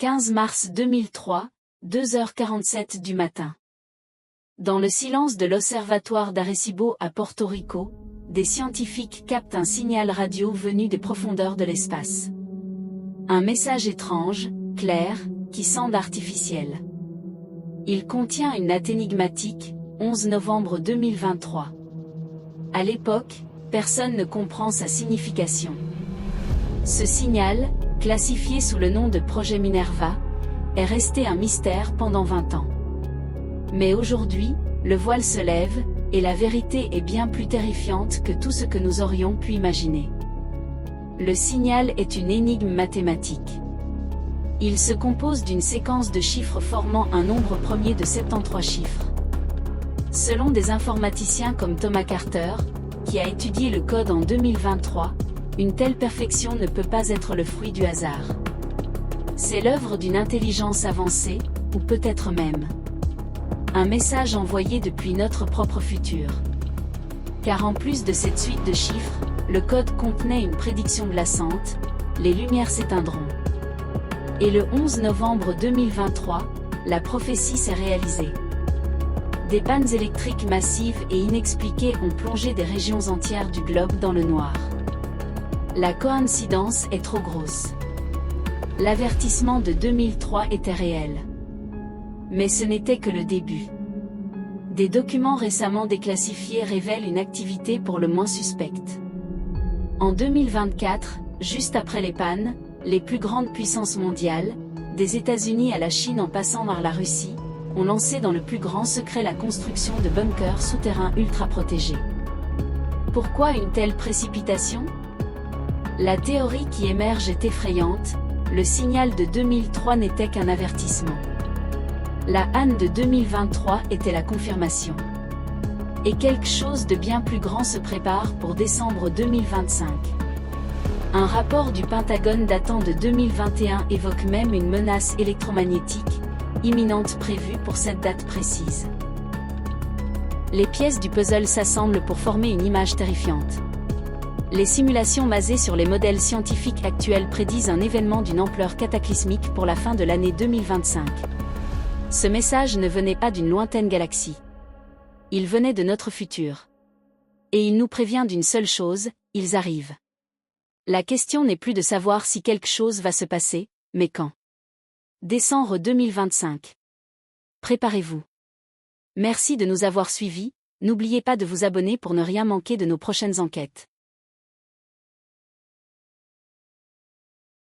15 mars 2003, 2h47 du matin. Dans le silence de l'observatoire d'Arecibo à Porto Rico, des scientifiques captent un signal radio venu des profondeurs de l'espace. Un message étrange, clair, qui semble artificiel. Il contient une date énigmatique, 11 novembre 2023. À l'époque, personne ne comprend sa signification. Ce signal, classifié sous le nom de projet Minerva, est resté un mystère pendant 20 ans. Mais aujourd'hui, le voile se lève, et la vérité est bien plus terrifiante que tout ce que nous aurions pu imaginer. Le signal est une énigme mathématique. Il se compose d'une séquence de chiffres formant un nombre premier de 73 chiffres. Selon des informaticiens comme Thomas Carter, qui a étudié le code en 2023, une telle perfection ne peut pas être le fruit du hasard. C'est l'œuvre d'une intelligence avancée, ou peut-être même un message envoyé depuis notre propre futur. Car en plus de cette suite de chiffres, le code contenait une prédiction glaçante, les lumières s'éteindront. Et le 11 novembre 2023, la prophétie s'est réalisée. Des pannes électriques massives et inexpliquées ont plongé des régions entières du globe dans le noir. La coïncidence est trop grosse. L'avertissement de 2003 était réel. Mais ce n'était que le début. Des documents récemment déclassifiés révèlent une activité pour le moins suspecte. En 2024, juste après les pannes, les plus grandes puissances mondiales, des États-Unis à la Chine en passant par la Russie, ont lancé dans le plus grand secret la construction de bunkers souterrains ultra protégés. Pourquoi une telle précipitation ? La théorie qui émerge est effrayante, le signal de 2003 n'était qu'un avertissement. La Anne de 2023 était la confirmation. Et quelque chose de bien plus grand se prépare pour décembre 2025. Un rapport du Pentagone datant de 2021 évoque même une menace électromagnétique, imminente prévue pour cette date précise. Les pièces du puzzle s'assemblent pour former une image terrifiante. Les simulations basées sur les modèles scientifiques actuels prédisent un événement d'une ampleur cataclysmique pour la fin de l'année 2025. Ce message ne venait pas d'une lointaine galaxie. Il venait de notre futur. Et il nous prévient d'une seule chose, ils arrivent. La question n'est plus de savoir si quelque chose va se passer, mais quand. Décembre 2025. Préparez-vous. Merci de nous avoir suivis, n'oubliez pas de vous abonner pour ne rien manquer de nos prochaines enquêtes.